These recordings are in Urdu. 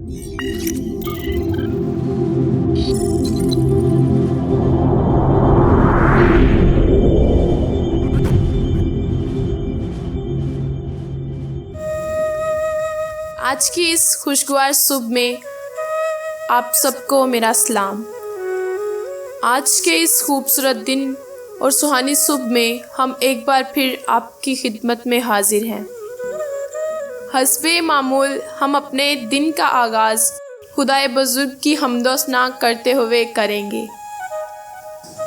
آج کی اس خوشگوار صبح میں آپ سب کو میرا سلام۔ آج کے اس خوبصورت دن اور سہانی صبح میں ہم ایک بار پھر آپ کی خدمت میں حاضر ہیں۔ حسب معمول ہم اپنے دن کا آغاز خدائے بزرگ کی حمد و ثنا کرتے ہوئے کریں گے۔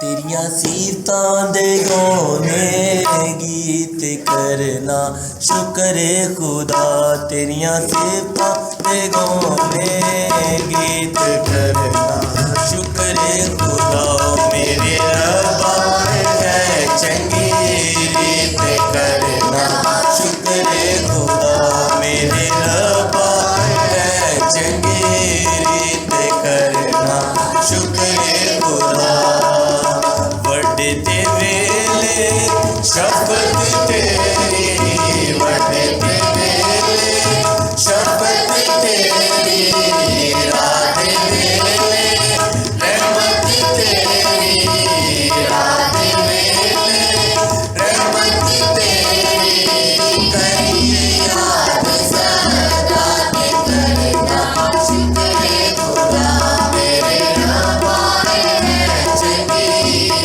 تیریاں صفتاں دے گانے گیت کرنا شکر خدا، تیریاں صفتاں دے گانے گیت کرنا شکر خدا، میرے ربا ہے چنگی ریت کرنا شکر خدا، میرے ربا ہے چنگی ریت کرنا شکر خدا۔ وڈتے ویلے شفقت تیری، وڈتے ویلے شفقت تیری، رات ویلے رحمت تیری، رات ویلے رحمت تیری، کریے یاد سدا کرنا شکر خدا، میرے ربا ہے چنگی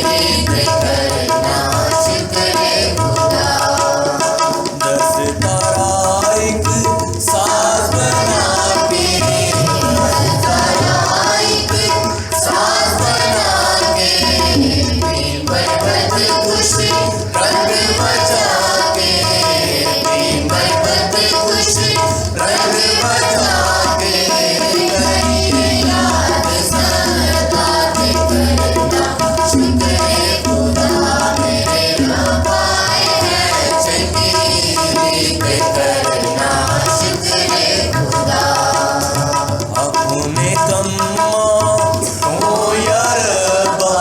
ریت کرنا شکر خدا۔ دس تارا ایک ساز بنا کے، دس تارا ایک ساز بنا کے، بین بربت خوش رنگ بجا کے، بین بربت خوش رنگ بجا کے، کریے یاد سدا کرنا شکر خدا، میرے ربا ہے چنگی ریت کرنا شکر خدا۔ اپنے کما ہو یا ربا،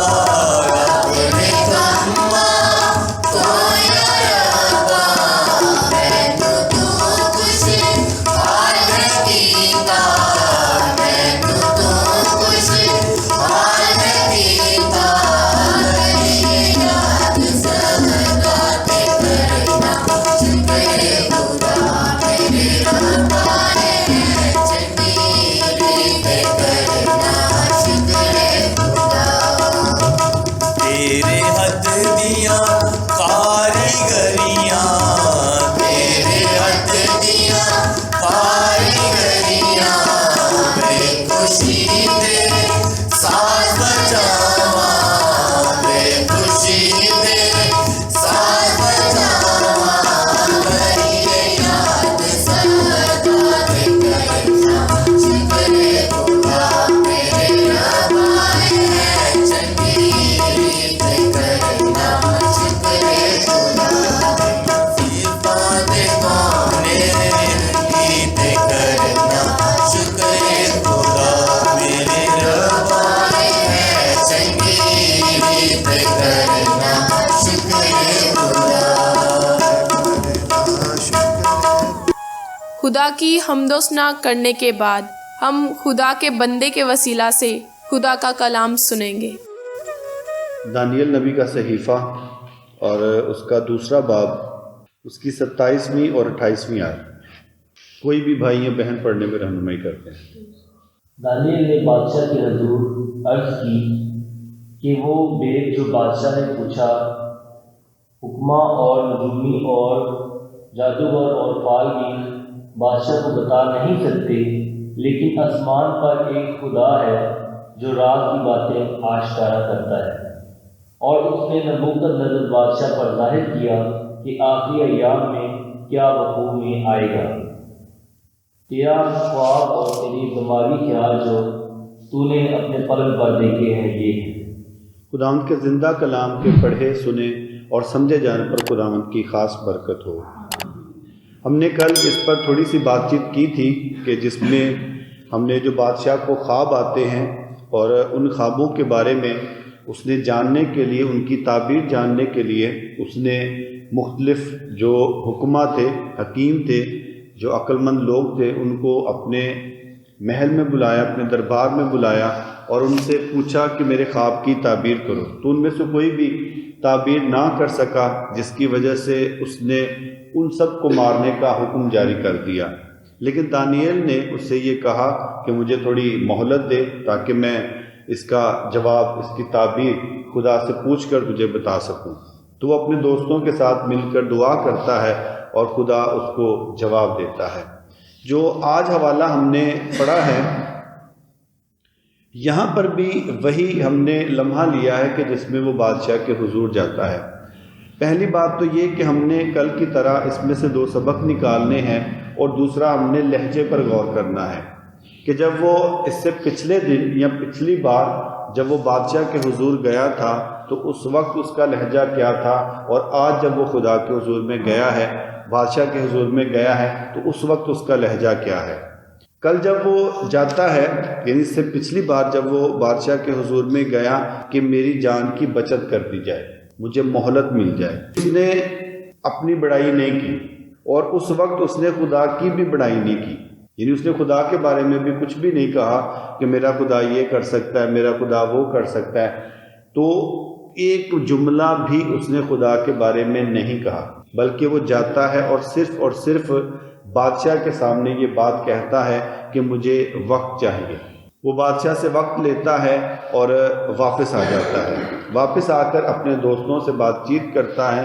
اپنے کما ہو یا ربا، میں تو خوش حال ہے کیتا، میں تو خوش حال ہے کیتا، کریے یاد سدا کرنا شکر خدا، میرے ربا ہے چنگی ریت کرنا شکر خدا۔ تیرے ہاتھ دیاں کاریگریاں، تیرے ہاتھ دیاں کاریگریاں، میں خوشی دے ساز بجاواں، میں خوشی دے ساز بجاواں، کریے یاد سدا کرنا شکر خدا، میرے ربا ہے چنگی ریت کرنا شکر خدا۔ صفتاں دے گانے گیت کرنا شکر خدا، میرے ربا ہے چنگی ریت کرنا شکر خدا۔ خدا کی حمد و ثنا کرنے کے بعد ہم خدا کے بندے کے وسیلہ سے خدا کا کلام سنیں گے۔ دانیل نبی کا صحیفہ اور اس کا دوسرا باب، اس کی 27ویں اور 28ویں آیت۔ کوئی بھی بھائی یا بہن پڑھنے میں رہنمائی کرتے ہیں۔ دانیل نے بادشاہ کے حضور عرض کی کہ وہ بیت جو بادشاہ نے پوچھا حکمہ اور نجومی اور جادوگر اور فال بھی بادشاہ کو بتا نہیں سکتے، لیکن آسمان پر ایک خدا ہے جو راز کی باتیں آشکارا کرتا ہے۔ اور اس نے نبوکد نظر بادشاہ پر ظاہر کیا کہ آخری ایام میں کیا وقوع میں آئے گا۔ تیرا خواب اور تیری دماغی خیال جو تو نے اپنے پلنگ پر دیکھے ہیں یہ ہیں۔ خداوند کے زندہ کلام کے پڑھے سنے اور سمجھے جانے پر خداوند کی خاص برکت ہو۔ ہم نے کل اس پر تھوڑی سی بات چیت کی تھی کہ جس میں ہم نے جو بادشاہ کو خواب آتے ہیں اور ان خوابوں کے بارے میں اس نے جاننے کے لیے، ان کی تعبیر جاننے کے لیے اس نے مختلف جو حکماں تھے، حکیم تھے، جو عقل مند لوگ تھے، ان کو اپنے محل میں بلایا، اپنے دربار میں بلایا اور ان سے پوچھا کہ میرے خواب کی تعبیر کرو، تو ان میں سے کوئی بھی تعبیر نہ کر سکا، جس کی وجہ سے اس نے ان سب کو مارنے کا حکم جاری کر دیا۔ لیکن دانیال نے اس سے یہ کہا کہ مجھے تھوڑی مہلت دے تاکہ میں اس کا جواب، اس کی تعبیر خدا سے پوچھ کر تجھے بتا سکوں۔ تو وہ اپنے دوستوں کے ساتھ مل کر دعا کرتا ہے اور خدا اس کو جواب دیتا ہے۔ جو آج حوالہ ہم نے پڑھا ہے، یہاں پر بھی وہی ہم نے لمحہ لیا ہے کہ جس میں وہ بادشاہ کے حضور جاتا ہے۔ پہلی بات تو یہ کہ ہم نے کل کی طرح اس میں سے 2 سبق نکالنے ہیں، اور دوسرا ہم نے لہجے پر غور کرنا ہے کہ جب وہ اس سے پچھلے دن یا پچھلی بار جب وہ بادشاہ کے حضور گیا تھا تو اس وقت اس کا لہجہ کیا تھا، اور آج جب وہ خدا کے حضور میں گیا ہے، بادشاہ کے حضور میں گیا ہے، تو اس وقت اس کا لہجہ کیا ہے۔ کل جب وہ جاتا ہے، یعنی اس سے پچھلی بار جب وہ بادشاہ کے حضور میں گیا کہ میری جان کی بچت کر دی جائے، مجھے مہلت مل جائے، اس نے اپنی بڑائی نہیں کی، اور اس وقت اس نے خدا کی بھی بڑائی نہیں کی، یعنی اس نے خدا کے بارے میں بھی کچھ بھی نہیں کہا کہ میرا خدا یہ کر سکتا ہے، میرا خدا وہ کر سکتا ہے۔ تو ایک جملہ بھی اس نے خدا کے بارے میں نہیں کہا، بلکہ وہ جاتا ہے اور صرف بادشاہ کے سامنے یہ بات کہتا ہے کہ مجھے وقت چاہیے۔ وہ بادشاہ سے وقت لیتا ہے اور واپس آ جاتا ہے، واپس آ کر اپنے دوستوں سے بات چیت کرتا ہے،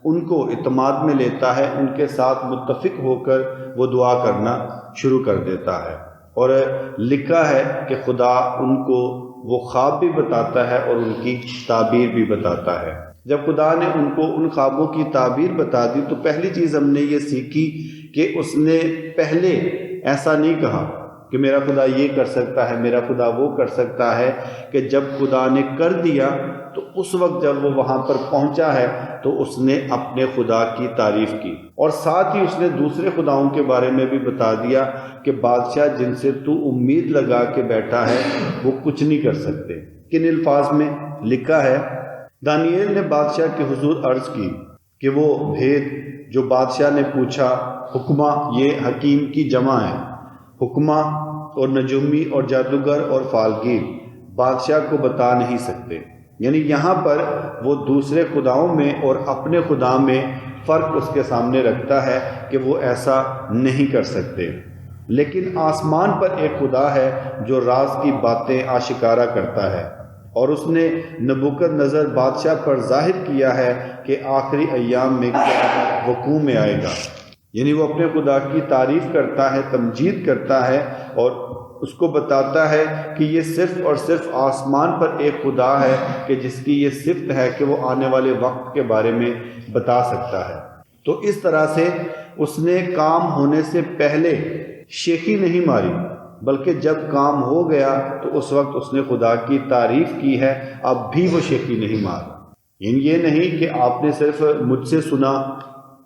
ان کو اعتماد میں لیتا ہے، ان کے ساتھ متفق ہو کر وہ دعا کرنا شروع کر دیتا ہے۔ اور لکھا ہے کہ خدا ان کو وہ خواب بھی بتاتا ہے اور ان کی تعبیر بھی بتاتا ہے۔ جب خدا نے ان کو ان خوابوں کی تعبیر بتا دی تو پہلی چیز ہم نے یہ سیکھی کہ اس نے پہلے ایسا نہیں کہا کہ میرا خدا یہ کر سکتا ہے، میرا خدا وہ کر سکتا ہے، کہ جب خدا نے کر دیا تو اس وقت جب وہ وہاں پر پہنچا ہے تو اس نے اپنے خدا کی تعریف کی، اور ساتھ ہی اس نے دوسرے خداؤں کے بارے میں بھی بتا دیا کہ بادشاہ جن سے تو امید لگا کے بیٹھا ہے وہ کچھ نہیں کر سکتے۔ کن الفاظ میں لکھا ہے؟ دانیال نے بادشاہ کے حضور عرض کی کہ وہ بھید جو بادشاہ نے پوچھا، حکمہ یہ حکیم کی جمع ہے، حکمہ اور نجومی اور جادوگر اور فالگیر بادشاہ کو بتا نہیں سکتے۔ یعنی یہاں پر وہ دوسرے خداؤں میں اور اپنے خدا میں فرق اس کے سامنے رکھتا ہے کہ وہ ایسا نہیں کر سکتے، لیکن آسمان پر ایک خدا ہے جو راز کی باتیں آشکارا کرتا ہے، اور اس نے نبوکدنضر بادشاہ پر ظاہر کیا ہے کہ آخری ایام میں کیا وقوع میں آئے گا۔ یعنی وہ اپنے خدا کی تعریف کرتا ہے، تمجید کرتا ہے، اور اس کو بتاتا ہے کہ یہ صرف اور صرف آسمان پر ایک خدا ہے کہ جس کی یہ صفت ہے کہ وہ آنے والے وقت کے بارے میں بتا سکتا ہے۔ تو اس طرح سے اس نے کام ہونے سے پہلے شیخی نہیں ماری، بلکہ جب کام ہو گیا تو اس وقت اس نے خدا کی تعریف کی ہے، اب بھی وہ شیخی نہیں مار۔ یعنی یہ نہیں کہ آپ نے صرف مجھ سے سنا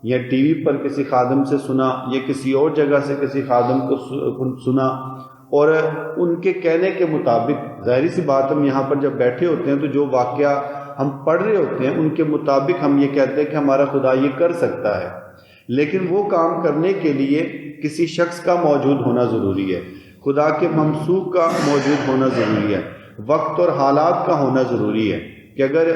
یا ٹی وی پر کسی خادم سے سنا یا کسی اور جگہ سے کسی خادم کو سنا اور ان کے کہنے کے مطابق، ظاہری سی بات ہم یہاں پر جب بیٹھے ہوتے ہیں تو جو واقعہ ہم پڑھ رہے ہوتے ہیں ان کے مطابق ہم یہ کہتے ہیں کہ ہمارا خدا یہ کر سکتا ہے، لیکن وہ کام کرنے کے لیے کسی شخص کا موجود ہونا ضروری ہے، خدا کے ممسوک کا موجود ہونا ضروری ہے، وقت اور حالات کا ہونا ضروری ہے کہ اگر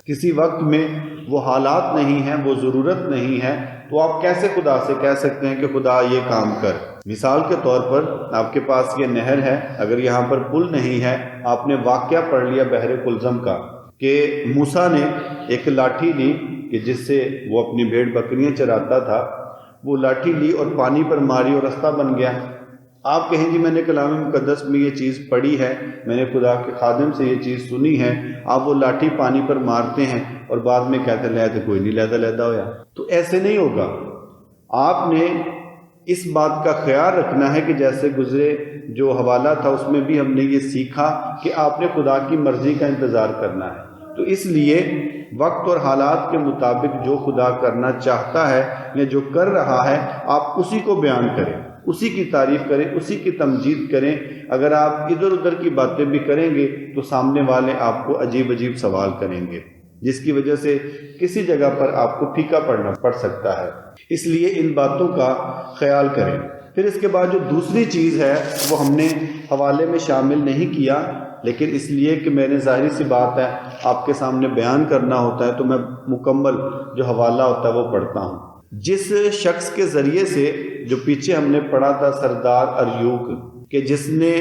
کسی وقت میں وہ حالات نہیں ہیں، وہ ضرورت نہیں ہے، تو آپ کیسے خدا سے کہہ سکتے ہیں کہ خدا یہ کام کر؟ مثال کے طور پر آپ کے پاس یہ نہر ہے، اگر یہاں پر پل نہیں ہے، آپ نے واقعہ پڑھ لیا بحر کلزم کا کہ موسیٰ نے ایک لاٹھی لی کہ جس سے وہ اپنی بھیڑ بکریاں چراتا تھا، وہ لاٹھی لی اور پانی پر ماری اور رستہ بن گیا۔ آپ کہیں جی میں نے کلام مقدس میں یہ چیز پڑھی ہے، میں نے خدا کے خادم سے یہ چیز سنی ہے، آپ وہ لاٹھی پانی پر مارتے ہیں اور بعد میں کہتے ہیں لہذا کوئی نہیں، لہذا ہویا، تو ایسے نہیں ہوگا۔ آپ نے اس بات کا خیال رکھنا ہے کہ جیسے گزرے جو حوالہ تھا اس میں بھی ہم نے یہ سیکھا کہ آپ نے خدا کی مرضی کا انتظار کرنا ہے، تو اس لیے وقت اور حالات کے مطابق جو خدا کرنا چاہتا ہے یا جو کر رہا ہے آپ اسی کو بیان کریں، اسی کی تعریف کریں، اسی کی تمجید کریں۔ اگر آپ ادھر ادھر کی باتیں بھی کریں گے تو سامنے والے آپ کو عجیب عجیب سوال کریں گے، جس کی وجہ سے کسی جگہ پر آپ کو پھیکا پڑنا پڑ سکتا ہے۔ اس لیے ان باتوں کا خیال کریں۔ پھر اس کے بعد جو دوسری چیز ہے وہ ہم نے حوالے میں شامل نہیں کیا، لیکن اس لیے کہ میں نے ظاہری سی بات ہے آپ کے سامنے بیان کرنا ہوتا ہے تو میں مکمل جو حوالہ ہوتا ہے وہ پڑھتا ہوں۔ جس شخص کے ذریعے سے، جو پیچھے ہم نے پڑھا تھا سردار اریوک، کہ جس نے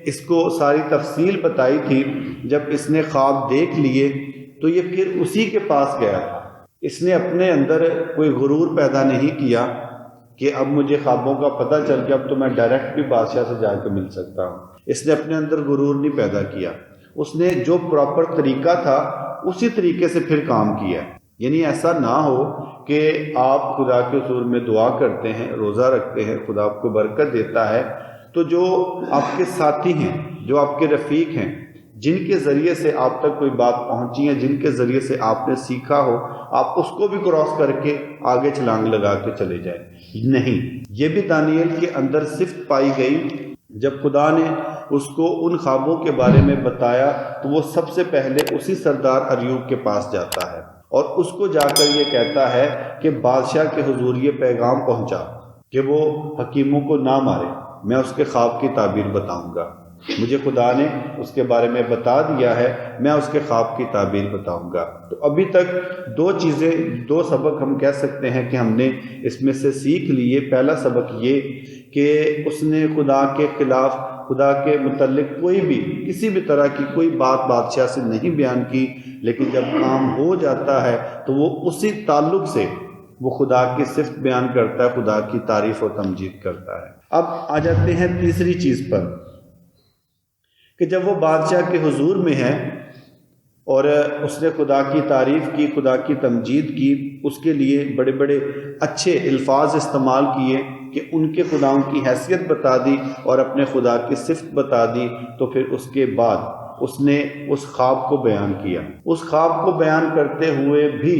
اس کو ساری تفصیل بتائی تھی، جب اس نے خواب دیکھ لیے تو یہ پھر اسی کے پاس گیا تھا۔ اس نے اپنے اندر کوئی غرور پیدا نہیں کیا کہ اب مجھے خوابوں کا پتہ چل گیا، اب تو میں ڈائریکٹ بھی بادشاہ سے جا کے مل سکتا ہوں۔ اس نے اپنے اندر غرور نہیں پیدا کیا، اس نے جو پراپر طریقہ تھا اسی طریقے سے پھر کام کیا۔ یعنی ایسا نہ ہو کہ آپ خدا کے حضور میں دعا کرتے ہیں، روزہ رکھتے ہیں، خدا آپ کو برکت دیتا ہے، تو جو آپ کے ساتھی ہیں، جو آپ کے رفیق ہیں، جن کے ذریعے سے آپ تک کوئی بات پہنچی ہے، جن کے ذریعے سے آپ نے سیکھا ہو، آپ اس کو بھی کراس کر کے آگے چھلانگ لگا کے چلے جائیں۔ نہیں، یہ بھی دانیل کے اندر صفت پائی گئی۔ جب خدا نے اس کو ان خوابوں کے بارے میں بتایا تو وہ سب سے پہلے اسی سردار اریوب کے پاس جاتا ہے اور اس کو جا کر یہ کہتا ہے کہ بادشاہ کے حضور یہ پیغام پہنچا کہ وہ حکیموں کو نہ مارے، میں اس کے خواب کی تعبیر بتاؤں گا، مجھے خدا نے اس کے بارے میں بتا دیا ہے، میں اس کے خواب کی تعبیر بتاؤں گا۔ تو ابھی تک دو سبق ہم کہہ سکتے ہیں کہ ہم نے اس میں سے سیکھ لیے۔ پہلا سبق یہ کہ اس نے خدا کے خلاف، خدا کے متعلق کوئی بھی کسی بھی طرح کی کوئی بات بادشاہ سے نہیں بیان کی، لیکن جب کام ہو جاتا ہے تو وہ اسی تعلق سے وہ خدا کی صفت بیان کرتا ہے، خدا کی تعریف و تمجید کرتا ہے۔ اب آ جاتے ہیں تیسری چیز پر کہ جب وہ بادشاہ کے حضور میں ہے اور اس نے خدا کی تعریف کی، خدا کی تمجید کی، اس کے لیے بڑے بڑے اچھے الفاظ استعمال کیے کہ ان کے خداؤں کی حیثیت بتا دی اور اپنے خدا کی صفت بتا دی، تو پھر اس کے بعد اس نے اس خواب کو بیان کیا۔ اس خواب کو بیان کرتے ہوئے بھی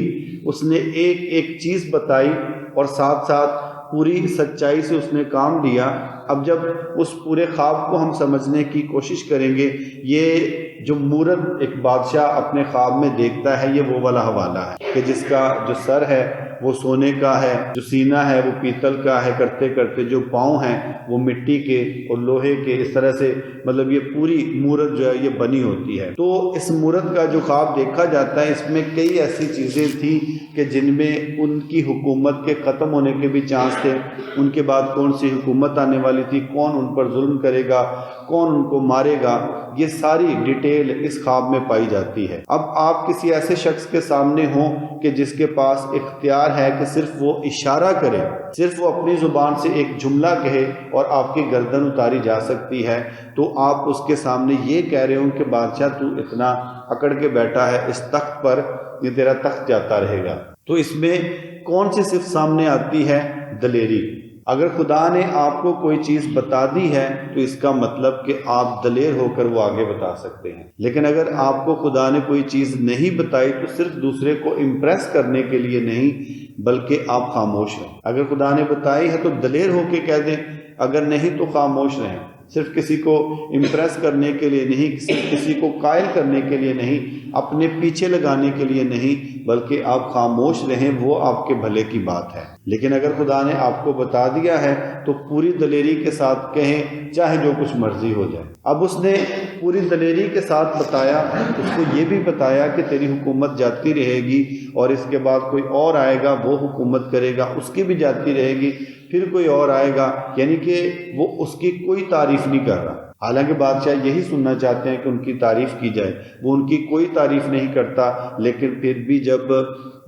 اس نے ایک ایک چیز بتائی اور ساتھ ساتھ پوری سچائی سے اس نے کام لیا۔ اب جب اس پورے خواب کو ہم سمجھنے کی کوشش کریں گے، یہ جو مورت ایک بادشاہ اپنے خواب میں دیکھتا ہے، یہ وہ والا حوالہ ہے کہ جس کا جو سر ہے وہ سونے کا ہے، جو سینہ ہے وہ پیتل کا ہے، کرتے کرتے جو پاؤں ہیں وہ مٹی کے اور لوہے کے، اس طرح سے مطلب یہ پوری مورت جو ہے یہ بنی ہوتی ہے۔ تو اس مورت کا جو خواب دیکھا جاتا ہے، اس میں کئی ایسی چیزیں تھیں کہ جن میں ان کی حکومت کے ختم ہونے کے بھی چانس تھے، ان کے بعد کون سی حکومت آنے والی تھی، کون ان پر ظلم کرے گا، کون ان کو مارے گا، یہ ساری ڈیٹیل اس خواب میں پائی جاتی ہے۔ اب آپ کسی ایسے شخص کے سامنے ہوں کہ جس کے پاس اختیار ہے کہ صرف وہ اشارہ کرے، صرف وہ اپنی زبان سے ایک جملہ کہے اور آپ کی گردن اتاری جا سکتی ہے، تو آپ اس کے سامنے یہ کہہ رہے ہوں کہ بادشاہ تو اتنا اکڑ کے بیٹھا ہے اس تخت پر، یہ تیرا تخت جاتا رہے گا۔ تو اس میں کون سی صفت سامنے آتی ہے؟ دلیری۔ اگر خدا نے آپ کو کوئی چیز بتا دی ہے تو اس کا مطلب کہ آپ دلیر ہو کر وہ آگے بتا سکتے ہیں، لیکن اگر آپ کو خدا نے کوئی چیز نہیں بتائی تو صرف دوسرے کو امپریس کرنے کے لیے نہیں، بلکہ آپ خاموش رہیں۔ اگر خدا نے بتائی ہے تو دلیر ہو کے کہہ دیں، اگر نہیں تو خاموش رہیں، صرف کسی کو امپریس کرنے کے لیے نہیں، صرف کسی کو قائل کرنے کے لیے نہیں، اپنے پیچھے لگانے کے لیے نہیں، بلکہ آپ خاموش رہیں، وہ آپ کے بھلے کی بات ہے۔ لیکن اگر خدا نے آپ کو بتا دیا ہے تو پوری دلیری کے ساتھ کہیں، چاہے جو کچھ مرضی ہو جائے۔ اب اس نے پوری دلیری کے ساتھ بتایا، اس کو یہ بھی بتایا کہ تیری حکومت جاتی رہے گی اور اس کے بعد کوئی اور آئے گا وہ حکومت کرے گا، اس کی بھی جاتی رہے گی، پھر کوئی اور آئے گا، یعنی کہ وہ اس کی کوئی تعریف نہیں کر رہا۔ حالانکہ بادشاہ یہی سننا چاہتے ہیں کہ ان کی تعریف کی جائے، وہ ان کی کوئی تعریف نہیں کرتا، لیکن پھر بھی جب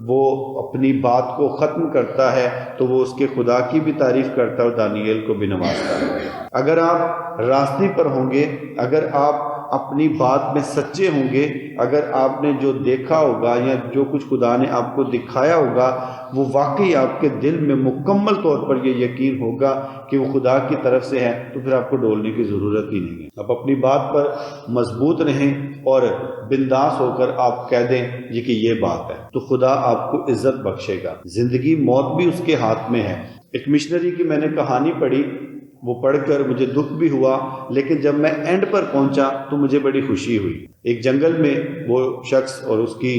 وہ اپنی بات کو ختم کرتا ہے تو وہ اس کے خدا کی بھی تعریف کرتا ہے اور دانییل کو بھی نوازتا ہے۔ اگر آپ راستے پر ہوں گے، اگر آپ اپنی بات میں سچے ہوں گے، اگر آپ نے جو دیکھا ہوگا یا جو کچھ خدا نے آپ کو دکھایا ہوگا وہ واقعی آپ کے دل میں مکمل طور پر یہ یقین ہوگا کہ وہ خدا کی طرف سے ہے، تو پھر آپ کو ڈولنے کی ضرورت ہی نہیں ہے۔ آپ اپنی بات پر مضبوط رہیں اور بنداس ہو کر آپ کہہ دیں یہ کہ یہ بات ہے، تو خدا آپ کو عزت بخشے گا۔ زندگی موت بھی اس کے ہاتھ میں ہے۔ ایک مشنری کی میں نے کہانی پڑھی، وہ پڑھ کر مجھے دکھ بھی ہوا، لیکن جب میں اینڈ پر پہنچا تو مجھے بڑی خوشی ہوئی۔ ایک جنگل میں وہ شخص اور اس کی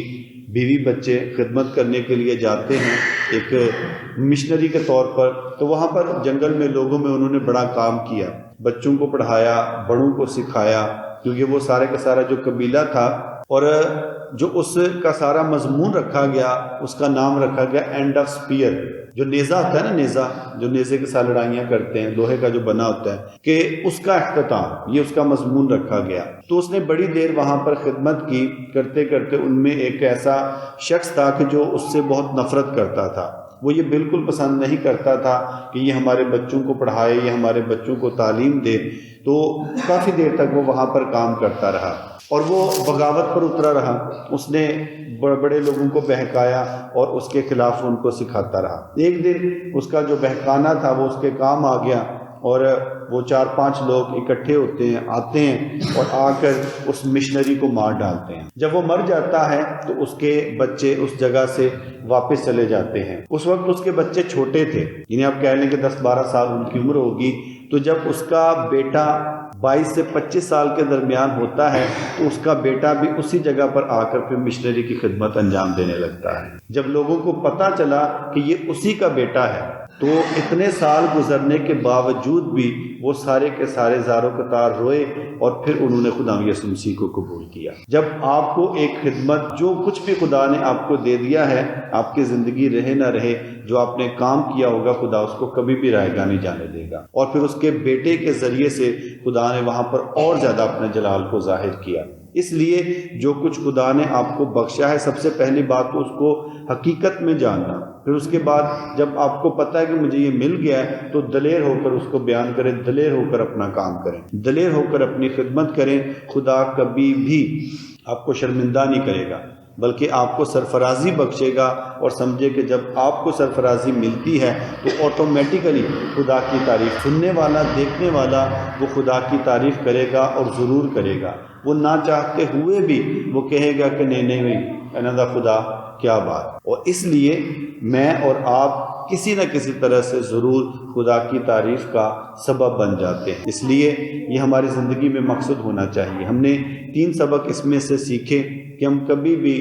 بیوی بچے خدمت کرنے کے لیے جاتے ہیں ایک مشنری کے طور پر، تو وہاں پر جنگل میں لوگوں میں انہوں نے بڑا کام کیا، بچوں کو پڑھایا، بڑوں کو سکھایا، کیونکہ وہ سارے کا سارا جو قبیلہ تھا اور جو اس کا سارا مضمون رکھا گیا، اس کا نام رکھا گیا اینڈ آف اسپیئر، جو نیزہ ہوتا ہے نا، نیزہ جو نیزے کے ساتھ لڑائیاں کرتے ہیں، لوہے کا جو بنا ہوتا ہے، کہ اس کا اختتام، یہ اس کا مضمون رکھا گیا۔ تو اس نے بڑی دیر وہاں پر خدمت کی، کرتے کرتے ان میں ایک ایسا شخص تھا کہ جو اس سے بہت نفرت کرتا تھا، وہ یہ بالکل پسند نہیں کرتا تھا کہ یہ ہمارے بچوں کو پڑھائے، یہ ہمارے بچوں کو تعلیم دے۔ تو کافی دیر تک وہ وہاں پر کام کرتا رہا اور وہ بغاوت پر اترا رہا، اس نے بڑے لوگوں کو بہکایا اور اس کے خلاف ان کو سکھاتا رہا۔ ایک دن اس کا جو بہکانا تھا وہ اس کے کام آ گیا اور وہ 4-5 لوگ اکٹھے ہوتے ہیں، آتے ہیں اور آ کر اس مشنری کو مار ڈالتے ہیں۔ جب وہ مر جاتا ہے تو اس کے بچے اس جگہ سے واپس چلے جاتے ہیں۔ اس وقت اس کے بچے چھوٹے تھے، یعنی آپ کہہ لیں کہ 10-12 سال ان کی عمر ہوگی۔ تو جب اس کا بیٹا 22 سے 25 سال کے درمیان ہوتا ہے تو اس کا بیٹا بھی اسی جگہ پر آ کر پھر مشنری کی خدمت انجام دینے لگتا ہے۔ جب لوگوں کو پتہ چلا کہ یہ اسی کا بیٹا ہے تو اتنے سال گزرنے کے باوجود بھی وہ سارے کے سارے زاروں قطار روئے اور پھر انہوں نے خدا یسوع مسیح کو قبول کیا۔ جب آپ کو ایک خدمت، جو کچھ بھی خدا نے آپ کو دے دیا ہے، آپ کی زندگی رہے نہ رہے، جو آپ نے کام کیا ہوگا خدا اس کو کبھی بھی رائے گاہ نہیں جانے دے گا۔ اور پھر اس کے بیٹے کے ذریعے سے خدا نے وہاں پر اور زیادہ اپنے جلال کو ظاہر کیا۔ اس لیے جو کچھ خدا نے آپ کو بخشا ہے، سب سے پہلی بات تو اس کو حقیقت میں جاننا، پھر اس کے بعد جب آپ کو پتہ ہے کہ مجھے یہ مل گیا ہے تو دلیر ہو کر اس کو بیان کریں، دلیر ہو کر اپنا کام کریں، دلیر ہو کر اپنی خدمت کریں۔ خدا کبھی بھی آپ کو شرمندہ نہیں کرے گا بلکہ آپ کو سرفرازی بخشے گا، اور سمجھے کہ جب آپ کو سرفرازی ملتی ہے تو آٹومیٹیکلی خدا کی تعریف سننے والا، دیکھنے والا، وہ خدا کی تعریف کرے گا اور ضرور کرے گا۔ وہ نہ چاہتے ہوئے بھی وہ کہے گا کہ نہیں انہوں دا خدا کیا بات۔ اور اس لیے میں اور آپ کسی نہ کسی طرح سے ضرور خدا کی تعریف کا سبب بن جاتے ہیں۔ اس لیے یہ ہماری زندگی میں مقصد ہونا چاہیے۔ ہم نے 3 سبق اس میں سے سیکھے کہ ہم کبھی بھی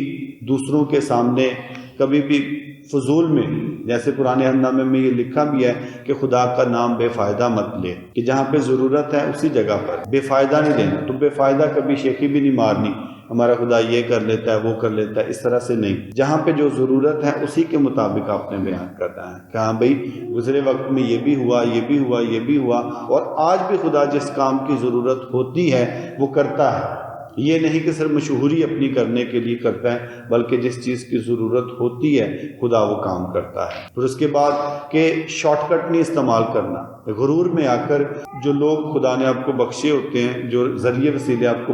دوسروں کے سامنے کبھی بھی فضول میں، جیسے قرآن عہد نامے میں یہ لکھا بھی ہے کہ خدا کا نام بے فائدہ مت لے، کہ جہاں پہ ضرورت ہے اسی جگہ پر بے فائدہ نہیں لینا۔ تو بے فائدہ کبھی شیخی بھی نہیں مارنی، ہمارا خدا یہ کر لیتا ہے، وہ کر لیتا ہے، اس طرح سے نہیں۔ جہاں پہ جو ضرورت ہے اسی کے مطابق آپ نے بیان کرنا ہے کہ ہاں بھائی گزرے وقت میں یہ بھی ہوا، یہ بھی ہوا، یہ بھی ہوا، اور آج بھی خدا جس کام کی ضرورت ہوتی ہے وہ کرتا ہے۔ یہ نہیں کہ صرف مشہوری اپنی کرنے کے لیے کرتا ہے، بلکہ جس چیز کی ضرورت ہوتی ہے خدا وہ کام کرتا ہے۔ پھر اس کے بعد کہ شارٹ کٹ نہیں استعمال کرنا، غرور میں آ کر جو لوگ خدا نے آپ کو بخشے ہوتے ہیں، جو ذریعے وسیلے آپ کو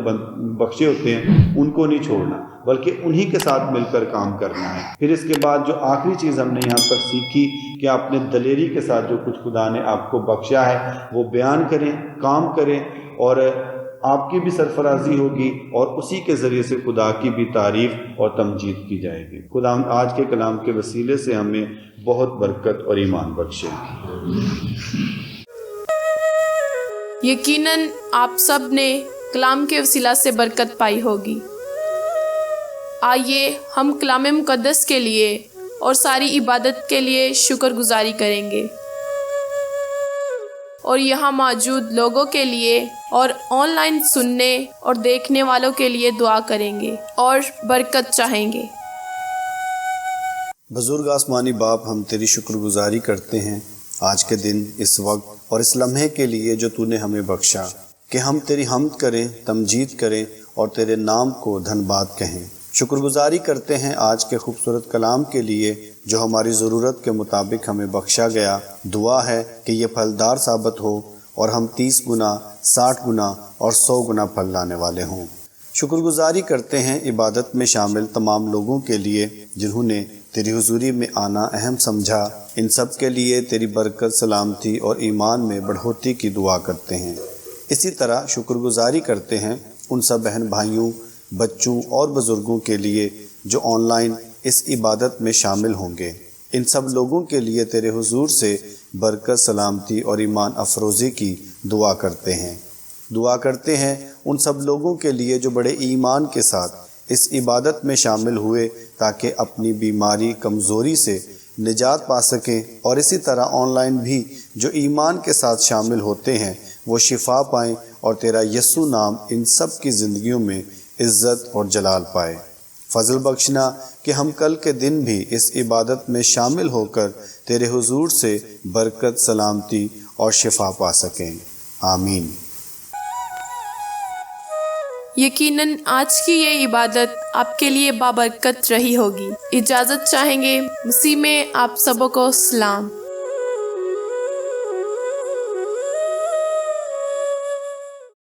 بخشے ہوتے ہیں، ان کو نہیں چھوڑنا بلکہ انہی کے ساتھ مل کر کام کرنا ہے۔ پھر اس کے بعد جو آخری چیز ہم نے یہاں پر سیکھی کہ آپ نے دلیری کے ساتھ جو کچھ خدا نے آپ کو بخشا ہے وہ بیان کریں، کام کریں، اور آپ کی بھی سرفرازی ہوگی اور اسی کے ذریعے سے خدا کی بھی تعریف اور تمجید کی جائے گی۔ خدا آج کے کلام کے وسیلے سے ہمیں بہت برکت اور ایمان بخشے۔ یقیناً آپ سب نے کلام کے وسیلہ سے برکت پائی ہوگی۔ آئیے ہم کلام مقدس کے لیے اور ساری عبادت کے لیے شکر گزاری کریں گے، اور یہاں موجود لوگوں کے لیے اور آن لائن سننے اور دیکھنے والوں کے لیے دعا کریں گے اور برکت چاہیں گے۔ بزرگ آسمانی باپ، ہم تیری شکر گزاری کرتے ہیں آج کے دن، اس وقت اور اس لمحے کے لیے جو تو نے ہمیں بخشا، کہ ہم تیری حمد کریں، تمجید کریں اور تیرے نام کو دھن باد کہیں۔ شکر گزاری کرتے ہیں آج کے خوبصورت کلام کے لیے جو ہماری ضرورت کے مطابق ہمیں بخشا گیا۔ دعا ہے کہ یہ پھلدار ثابت ہو اور ہم 30 گنا، 60 گنا اور 100 گنا پھل لانے والے ہوں۔ شکر گزاری کرتے ہیں عبادت میں شامل تمام لوگوں کے لیے جنہوں نے تیری حضوری میں آنا اہم سمجھا۔ ان سب کے لیے تیری برکت، سلامتی اور ایمان میں بڑھوتری کی دعا کرتے ہیں۔ اسی طرح شکر گزاری کرتے ہیں ان سب بہن بھائیوں، بچوں اور بزرگوں کے لیے جو آن لائن اس عبادت میں شامل ہوں گے۔ ان سب لوگوں کے لیے تیرے حضور سے برکت، سلامتی اور ایمان افروزی کی دعا کرتے ہیں۔ دعا کرتے ہیں ان سب لوگوں کے لیے جو بڑے ایمان کے ساتھ اس عبادت میں شامل ہوئے تاکہ اپنی بیماری کمزوری سے نجات پا سکیں، اور اسی طرح آن لائن بھی جو ایمان کے ساتھ شامل ہوتے ہیں وہ شفا پائیں اور تیرا یسوع نام ان سب کی زندگیوں میں عزت اور جلال پائے۔ فضل بخشنا کہ ہم کل کے دن بھی اس عبادت میں شامل ہو کر تیرے حضور سے برکت، سلامتی اور شفا پا سکیں۔ آمین۔ یقیناً آج کی یہ عبادت آپ کے لیے بابرکت رہی ہوگی۔ اجازت چاہیں گے۔ مسیح میں آپ سبوں کو سلام۔